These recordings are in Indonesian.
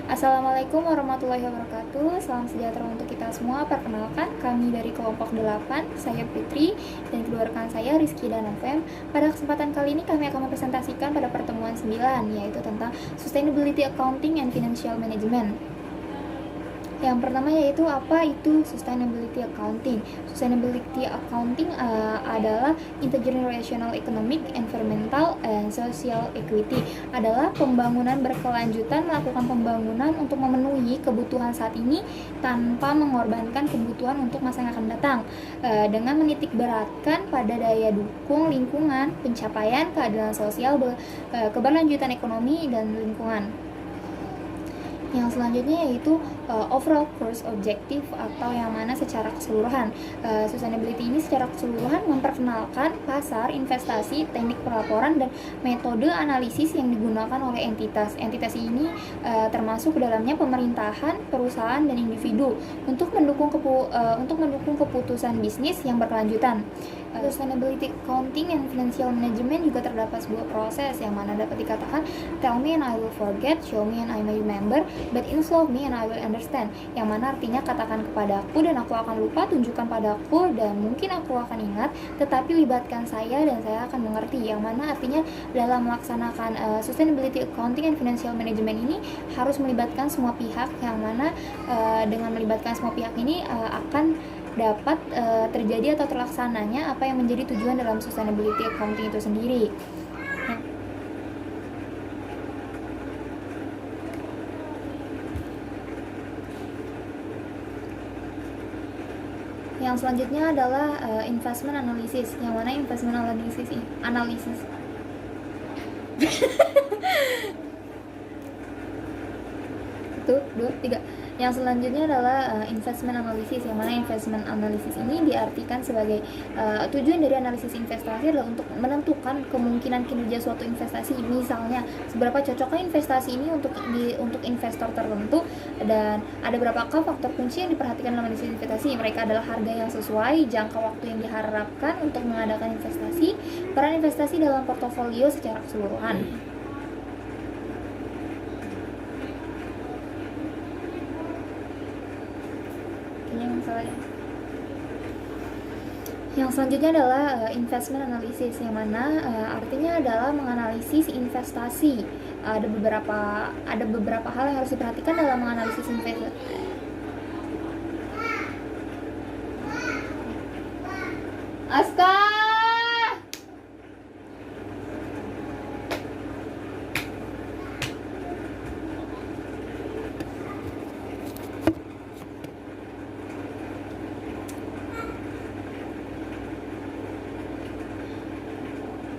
Assalamualaikum warahmatullahi wabarakatuh. Salam sejahtera untuk kita semua. Perkenalkan, kami dari kelompok 8, saya Putri dan kedua rekan saya Rizky dan Novem. Pada kesempatan kali ini kami akan mempresentasikan pada pertemuan 9, yaitu tentang Sustainability Accounting and Financial Management. Yang pertama yaitu apa itu Sustainability Accounting. Sustainability Accounting adalah intergenerational economic, environmental, and social equity. Adalah pembangunan berkelanjutan, melakukan pembangunan untuk memenuhi kebutuhan saat ini tanpa mengorbankan kebutuhan untuk masa yang akan datang, dengan menitik beratkan pada daya dukung lingkungan, pencapaian keadilan sosial, keberlanjutan ekonomi dan lingkungan. Yang selanjutnya yaitu overall course objective atau yang mana secara keseluruhan. Sustainability ini secara keseluruhan memperkenalkan pasar, investasi, teknik pelaporan, dan metode analisis yang digunakan oleh entitas. Entitas ini termasuk dalamnya pemerintahan, perusahaan, dan individu untuk mendukung keputusan bisnis yang berkelanjutan. Sustainability Accounting and Financial Management juga terdapat sebuah proses yang mana dapat dikatakan tell me and I will forget, show me and I may remember, but involve me and I will understand, yang mana artinya katakan kepadaku dan aku akan lupa, tunjukkan padaku dan mungkin aku akan ingat, tetapi libatkan saya dan saya akan mengerti, yang mana artinya dalam melaksanakan Sustainability Accounting and Financial Management ini harus melibatkan semua pihak, yang mana dengan melibatkan semua pihak ini akan dapat terjadi atau terlaksananya apa yang menjadi tujuan dalam Sustainability Accounting itu sendiri. Yang selanjutnya adalah investment analysis, yang mana investment analysis Yang selanjutnya adalah investment analysis, yang mana investment analysis ini diartikan sebagai tujuan dari analisis investasi adalah untuk menentukan kemungkinan kinerja suatu investasi. Misalnya, seberapa cocokkah investasi ini untuk investor tertentu, dan ada berapakah faktor kunci yang diperhatikan dalam analisis investasi. Mereka adalah harga yang sesuai, jangka waktu yang diharapkan untuk mengadakan investasi, peran investasi dalam portofolio secara keseluruhan. Yang selanjutnya adalah investment analysis, yang mana artinya adalah menganalisis investasi. Ada beberapa hal yang harus diperhatikan dalam menganalisis investasi.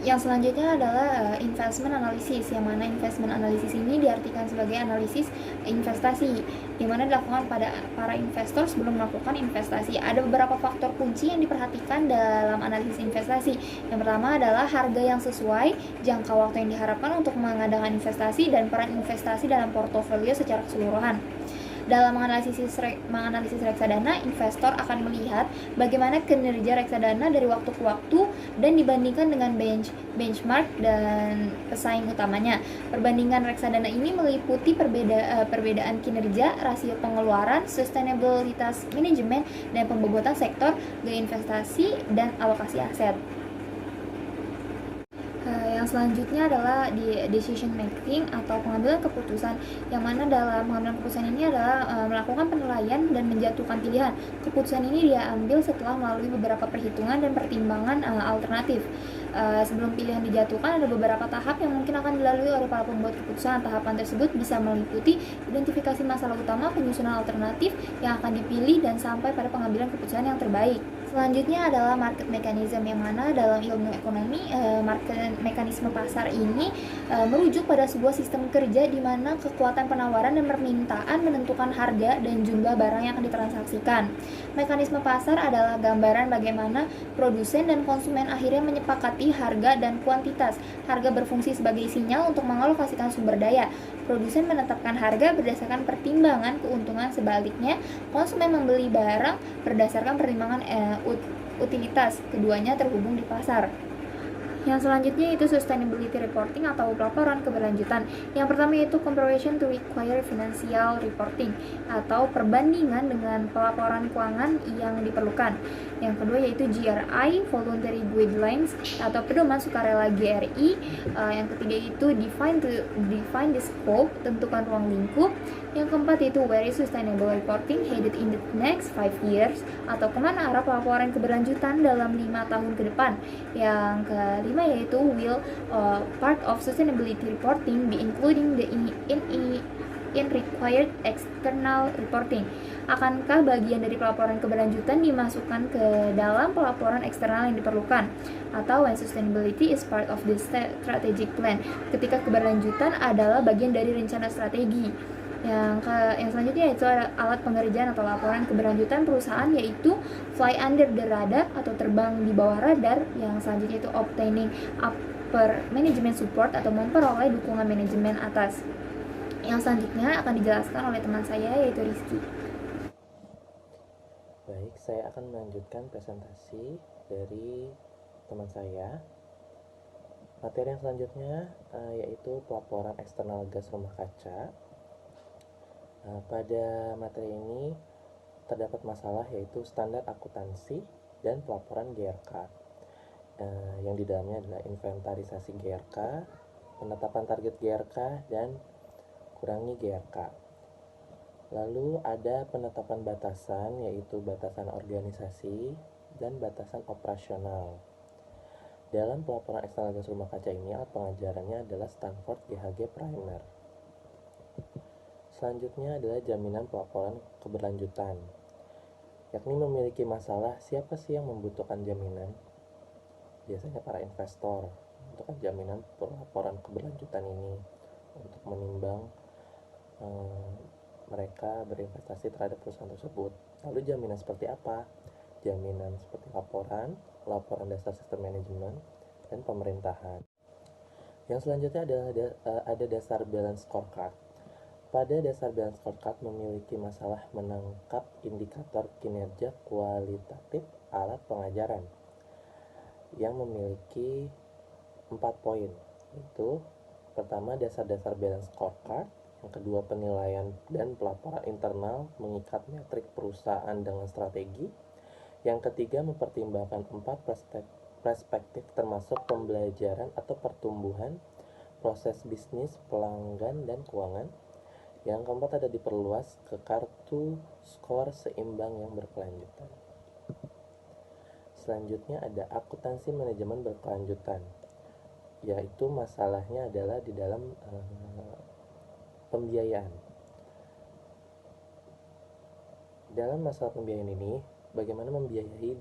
Yang selanjutnya adalah investment analysis, yang mana investment analysis ini diartikan sebagai analisis investasi, di mana dilakukan pada para investor sebelum melakukan investasi. Ada beberapa faktor kunci yang diperhatikan dalam analisis investasi. Yang pertama adalah harga yang sesuai, jangka waktu yang diharapkan untuk mengadakan investasi, dan peran investasi dalam portofolio secara keseluruhan. Dalam menganalisis reksadana, investor akan melihat bagaimana kinerja reksadana dari waktu ke waktu dan dibandingkan dengan benchmark dan pesaing utamanya. Perbandingan reksadana ini meliputi perbedaan kinerja, rasio pengeluaran, sustainabilitas manajemen, dan pembobotan sektor, gaya investasi, dan alokasi aset. Yang selanjutnya adalah decision making atau pengambilan keputusan, yang mana dalam pengambilan keputusan ini adalah melakukan penilaian dan menjatuhkan pilihan. Keputusan ini diambil setelah melalui beberapa perhitungan dan pertimbangan alternatif. Sebelum pilihan dijatuhkan, ada beberapa tahap yang mungkin akan dilalui oleh para pembuat keputusan. Tahapan tersebut bisa meliputi identifikasi masalah utama, penyusunan alternatif yang akan dipilih, dan sampai pada pengambilan keputusan yang terbaik. Selanjutnya adalah market mechanism, yang mana dalam ilmu ekonomi mekanisme pasar ini merujuk pada sebuah sistem kerja di mana kekuatan penawaran dan permintaan menentukan harga dan jumlah barang yang akan ditransaksikan. Mekanisme pasar adalah gambaran bagaimana produsen dan konsumen akhirnya menyepakati harga dan kuantitas. Harga berfungsi sebagai sinyal untuk mengalokasikan sumber daya. Produsen menetapkan harga berdasarkan pertimbangan keuntungan, sebaliknya konsumen membeli barang berdasarkan pertimbangan utilitas. Keduanya terhubung di pasar. Yang selanjutnya itu sustainability reporting atau pelaporan keberlanjutan. Yang pertama itu comparison to require financial reporting atau perbandingan dengan pelaporan keuangan yang diperlukan. Yang kedua yaitu GRI, voluntary guidelines atau pedoman sukarela GRI. Yang ketiga itu define the scope, tentukan ruang lingkup. Yang keempat itu very sustainable reporting headed in the next 5 years atau kemana arah pelaporan keberlanjutan dalam 5 tahun ke depan. Yang kelima yaitu will part of sustainability reporting be including the in required external reporting. Akankah bagian dari pelaporan keberlanjutan dimasukkan ke dalam pelaporan eksternal yang diperlukan? Atau when sustainability is part of the strategic plan, ketika keberlanjutan adalah bagian dari rencana strategi. Yang selanjutnya yaitu alat pengerjaan atau laporan keberlanjutan perusahaan, yaitu fly under the radar atau terbang di bawah radar. Yang selanjutnya itu obtaining upper management support atau memperoleh dukungan manajemen atas. Yang selanjutnya akan dijelaskan oleh teman saya yaitu Rizky. Baik, saya akan melanjutkan presentasi dari teman saya. Materi yang selanjutnya yaitu pelaporan eksternal gas rumah kaca. Pada materi ini terdapat masalah yaitu standar akuntansi dan pelaporan GRK. Yang di dalamnya adalah inventarisasi GRK, penetapan target GRK, dan kurangi GRK. Lalu ada penetapan batasan yaitu batasan organisasi dan batasan operasional. Dalam pelaporan eksternal gas rumah kaca ini, alat pengajarannya adalah Stanford GHG Primer. Selanjutnya adalah jaminan pelaporan keberlanjutan, yakni memiliki masalah siapa sih yang membutuhkan jaminan. Biasanya para investor membutuhkan jaminan pelaporan keberlanjutan ini untuk menimbang mereka berinvestasi terhadap perusahaan tersebut. Lalu jaminan seperti apa? Jaminan seperti laporan dasar sistem manajemen, dan pemerintahan. Yang selanjutnya ada dasar balance scorecard. Pada dasar balance scorecard memiliki masalah menangkap indikator kinerja kualitatif alat pengajaran yang memiliki 4 poin, yaitu pertama dasar-dasar balance scorecard, yang kedua penilaian dan pelaporan internal mengikat metrik perusahaan dengan strategi, yang ketiga mempertimbangkan 4 perspektif termasuk pembelajaran atau pertumbuhan, proses bisnis, pelanggan, dan keuangan. Yang keempat ada diperluas ke kartu skor seimbang yang berkelanjutan. Selanjutnya ada akuntansi manajemen berkelanjutan, yaitu masalahnya adalah di dalam pembiayaan. Dalam masalah pembiayaan ini, bagaimana membiayai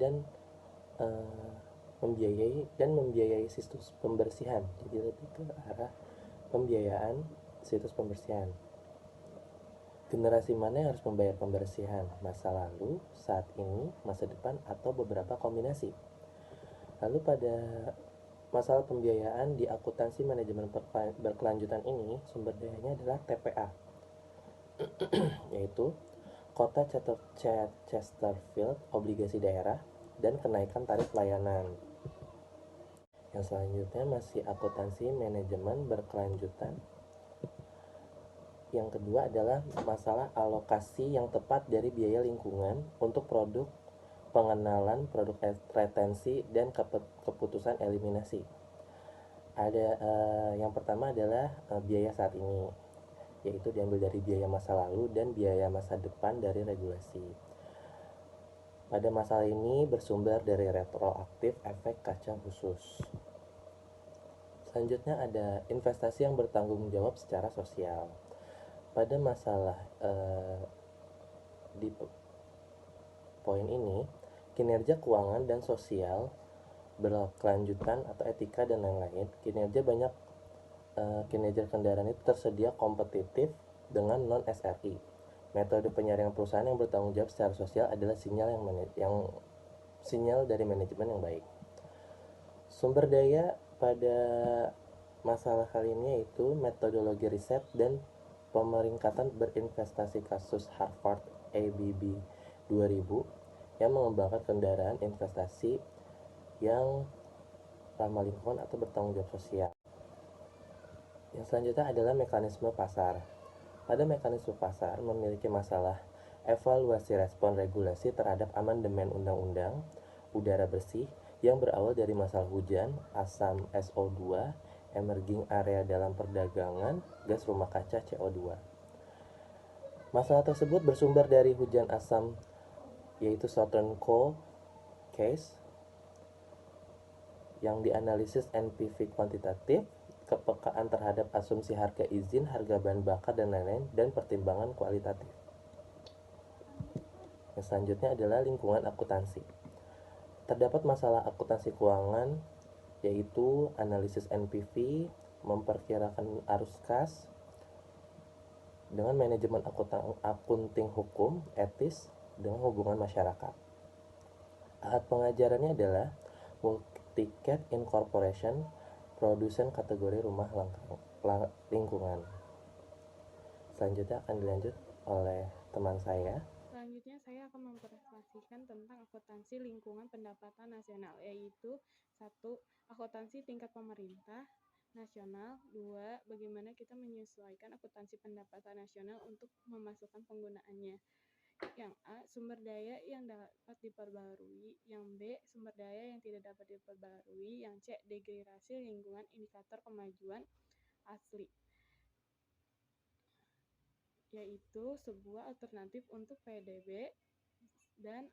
membiayai situs pembersihan. Jadi lebih ke arah pembiayaan situs pembersihan. Generasi mana yang harus membayar pembersihan? Masa lalu, saat ini, masa depan, atau beberapa kombinasi? Lalu pada masalah pembiayaan di akuntansi manajemen berkelanjutan ini, sumber dayanya adalah TPA, yaitu Kota Chesterfield, obligasi daerah, dan kenaikan tarif layanan. Yang selanjutnya masih akuntansi manajemen berkelanjutan. Yang kedua adalah masalah alokasi yang tepat dari biaya lingkungan untuk produk pengenalan, produk retensi, dan keputusan eliminasi. Ada yang pertama adalah biaya saat ini, yaitu diambil dari biaya masa lalu dan biaya masa depan dari regulasi. Pada masalah ini bersumber dari retroaktif efek kaca khusus. Selanjutnya ada investasi yang bertanggung jawab secara sosial. Pada masalah di poin ini, kinerja keuangan dan sosial berkelanjutan atau etika dan lain-lain. Kinerja kendaraan itu tersedia kompetitif dengan non SRI. Metode penyaringan perusahaan yang bertanggung jawab secara sosial adalah sinyal dari manajemen yang baik. Sumber daya pada masalah kali ini yaitu metodologi riset dan pemeringkatan berinvestasi kasus Harvard ABB 2000 yang mengembangkan kendaraan investasi yang ramah lingkungan atau bertanggung jawab sosial. Yang selanjutnya adalah mekanisme pasar. Pada mekanisme pasar memiliki masalah evaluasi respon regulasi terhadap amandemen undang-undang udara bersih yang berawal dari masalah hujan, asam SO2, emerging area dalam perdagangan, gas rumah kaca CO2. Masalah tersebut bersumber dari hujan asam yaitu Southern Coal Case yang dianalisis NPV kuantitatif, kepekaan terhadap asumsi harga izin, harga bahan bakar, dan lain-lain, dan pertimbangan kualitatif. Yang selanjutnya adalah lingkungan akuntansi. Terdapat masalah akuntansi keuangan, yaitu analisis NPV, memperkirakan arus kas, dengan manajemen akunting hukum, etis, dengan hubungan masyarakat. Alat pengajarannya adalah Multicat Incorporation, produsen kategori rumah lingkungan. Selanjutnya akan dilanjut oleh teman saya. Selanjutnya saya akan mempresentasikan tentang akuntansi lingkungan pendapatan nasional, yaitu 1. Akuntansi tingkat pemerintah nasional. 2. Bagaimana kita menyesuaikan akuntansi pendapatan nasional untuk memasukkan penggunaannya. Yang A. Sumber daya yang dapat diperbarui. Yang B. Sumber daya yang tidak dapat diperbarui. Yang C. Degradasi lingkungan, indikator kemajuan asli, yaitu sebuah alternatif untuk PDB dan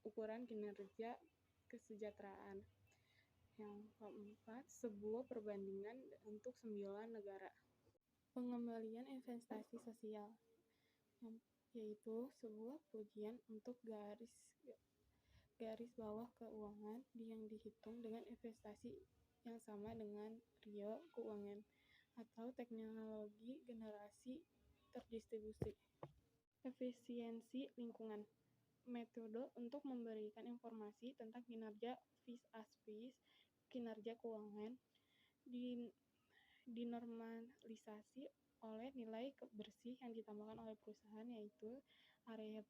ukuran kinerja kesejahteraan. Yang keempat, sebuah perbandingan untuk 9 negara. Pengembalian investasi sosial, yaitu sebuah pujian untuk garis bawah keuangan yang dihitung dengan investasi yang sama dengan Rio keuangan atau teknologi generasi terdistribusi. Efisiensi lingkungan, metode untuk memberikan informasi tentang kinerja vis-a-vis kinerja keuangan, dinormalisasi oleh nilai bersih yang ditambahkan oleh perusahaan, yaitu area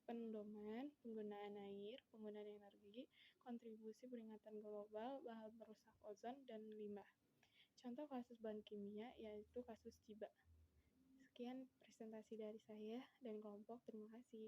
pendoman, penggunaan air, penggunaan energi, kontribusi peringatan global, bahan perusak ozon, dan limbah. Contoh kasus bahan kimia yaitu kasus Ciba. Sekian presentasi dari saya dan kelompok. Terima kasih.